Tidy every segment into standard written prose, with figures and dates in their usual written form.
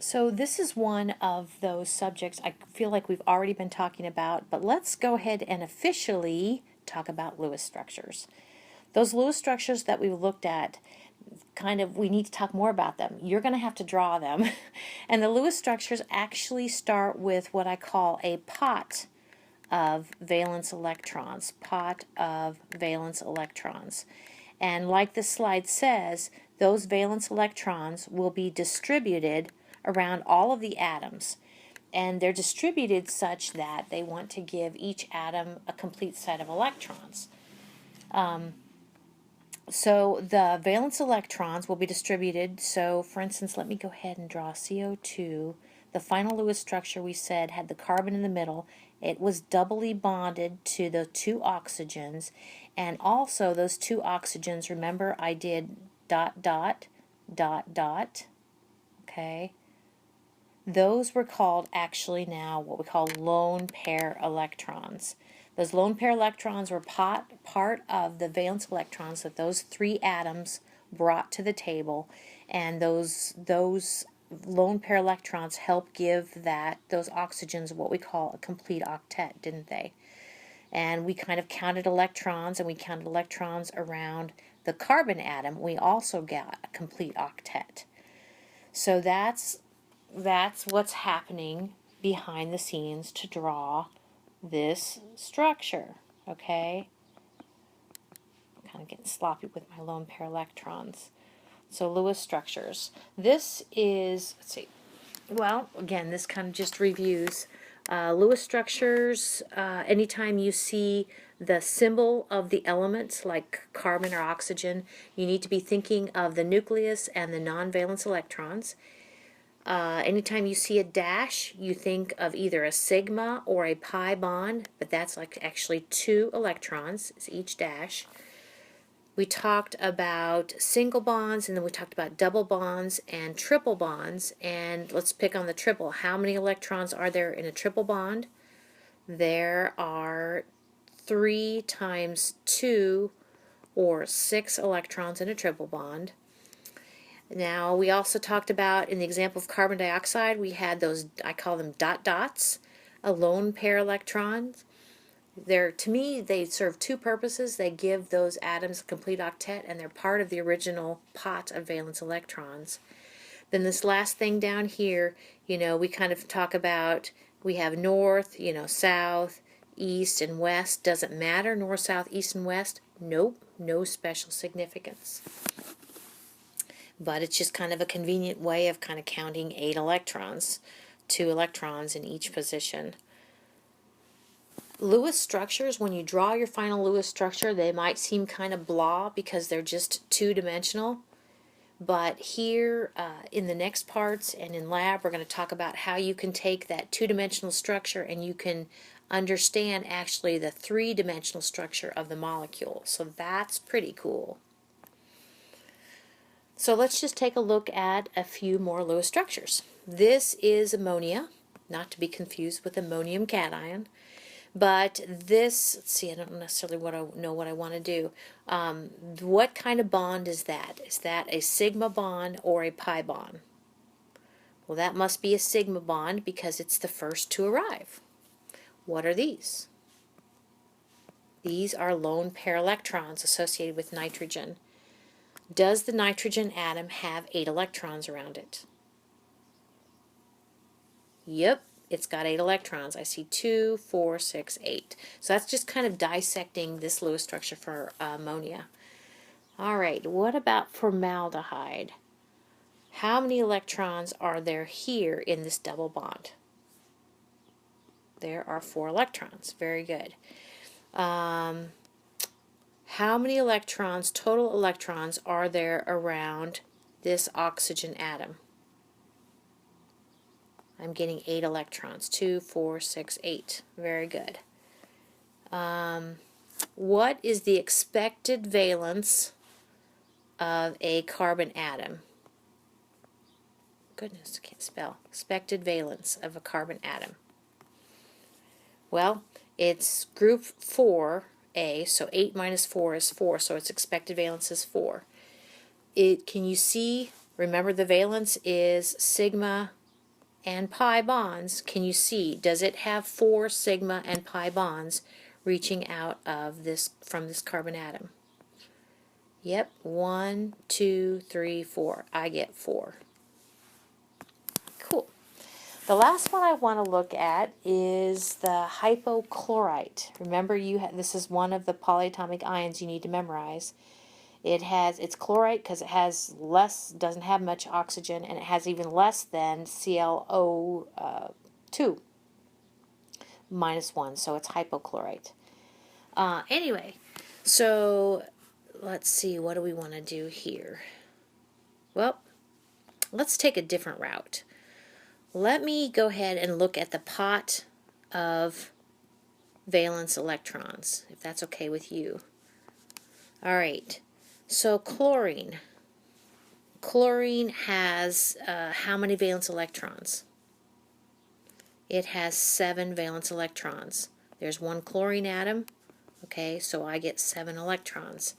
So this is one of those subjects I feel like we've already been talking about, but let's go ahead and officially talk about Lewis structures. Those Lewis structures that we've looked at, we need to talk more about them. You're going to have to draw them. And the Lewis structures actually start with what I call a pot of valence electrons. Pot of valence electrons. And like the slide says, those valence electrons will be distributed around all of the atoms. And they're distributed such that they want to give each atom a complete set of electrons. So the valence electrons will be distributed. So for instance, let me go ahead and draw CO2. The final Lewis structure we said had the carbon in the middle. It was doubly bonded to the two oxygens. And also those two oxygens, remember I did dot, dot, dot, dot. Okay. Those were called actually now what we call lone pair electrons. Those lone pair electrons were part of the valence electrons that those three atoms brought to the table, and those lone pair electrons help give those oxygens what we call a complete octet, didn't they? And we kind of counted electrons, and we counted electrons around the carbon atom. We also got a complete octet. So that's what's happening behind the scenes to draw this structure, okay? I'm kind of getting sloppy with my lone pair electrons. So Lewis structures. This is, let's see, well, again, this kind of just reviews. Lewis structures, anytime you see the symbol of the elements like carbon or oxygen, you need to be thinking of the nucleus and the non-valence electrons. Anytime you see a dash, you think of either a sigma or a pi bond, but that's like actually two electrons, is each dash. We talked about single bonds, and then we talked about double bonds and triple bonds, and let's pick on the triple. How many electrons are there in a triple bond? There are 3 times 2, or 6 electrons in a triple bond. Now, we also talked about, in the example of carbon dioxide, we had those, I call them dot dots, a lone pair electrons. To me, they serve two purposes. They give those atoms a complete octet, and they're part of the original pot of valence electrons. Then this last thing down here, we kind of talk about, we have north, south, east, and west. Doesn't matter, north, south, east, and west. Nope, no special significance. But it's just kind of a convenient way of kind of counting 8 electrons, 2 electrons in each position. Lewis structures, when you draw your final Lewis structure, they might seem kind of blah because they're just two-dimensional. But here in the next parts and in lab, we're going to talk about how you can take that two-dimensional structure and you can understand actually the three-dimensional structure of the molecule. So that's pretty cool. So let's just take a look at a few more Lewis structures. This is ammonia, not to be confused with ammonium cation. But this, let's see, I don't necessarily know what I want to do. What kind of bond is that? Is that a sigma bond or a pi bond? Well, that must be a sigma bond because it's the first to arrive. What are these? These are lone pair electrons associated with nitrogen. Does the nitrogen atom have 8 electrons around it? Yep, it's got 8 electrons. I see 2, 4, 6, 8. So that's just kind of dissecting this Lewis structure for ammonia. All right, what about formaldehyde? How many electrons are there here in this double bond? There are 4 electrons. Very good. How many electrons, total electrons, are there around this oxygen atom? I'm getting 8 electrons. 2, 4, 6, 8. Very good. What is the expected valence of a carbon atom? Goodness, I can't spell. Expected valence of a carbon atom. Well, it's group 4A, so 8 minus 4 is 4, so its expected valence is 4. Can you see, remember the valence is sigma and pi bonds, can you see? Does it have 4 sigma and pi bonds reaching out of this from this carbon atom? Yep, 1, 2, 3, 4. I get 4. Cool. The last one I want to look at is the hypochlorite. Remember, this is one of the polyatomic ions you need to memorize. It's chlorite because it has less, doesn't have much oxygen, and it has even less than ClO2 -1, so it's hypochlorite. Anyway, so let's see, what do we want to do here? Well, let's take a different route. Let me go ahead and look at the pot of valence electrons, if that's okay with you. All right, so chlorine. Chlorine has how many valence electrons? It has 7 valence electrons. There's one chlorine atom, okay, so I get 7 electrons.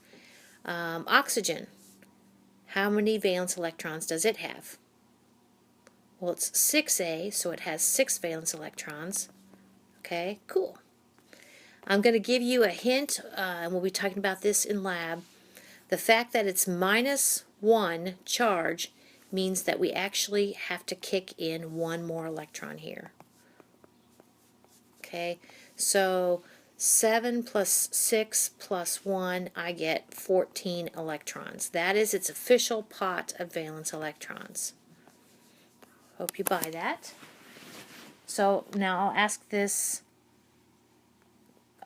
Oxygen, how many valence electrons does it have? Well, it's 6A, so it has 6 valence electrons. Okay, cool. I'm going to give you a hint, and we'll be talking about this in lab. The fact that it's -1 charge means that we actually have to kick in 1 more electron here. Okay, so 7 plus 6 plus 1, I get 14 electrons. That is its official pot of valence electrons. Hope you buy that. So now I'll ask this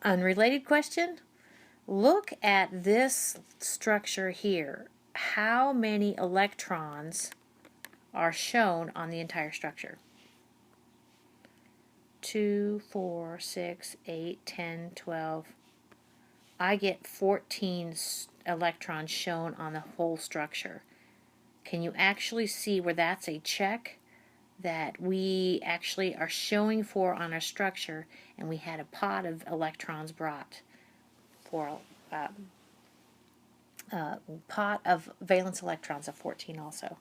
unrelated question. Look at this structure here. How many electrons are shown on the entire structure? 2, 4, 6, 8, 10, 12. I get 14 electrons shown on the whole structure. Can you actually see where that's a check that we actually are showing for on our structure, and we had a pot of electrons brought for pot of valence electrons of 14 also.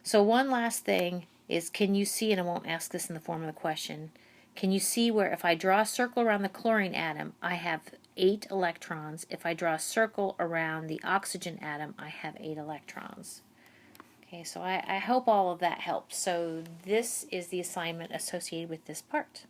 So one last thing is, can you see, and I won't ask this in the form of a question, can you see where if I draw a circle around the chlorine atom, I have 8 electrons. If I draw a circle around the oxygen atom, I have 8 electrons. Okay, so I hope all of that helps. So this is the assignment associated with this part.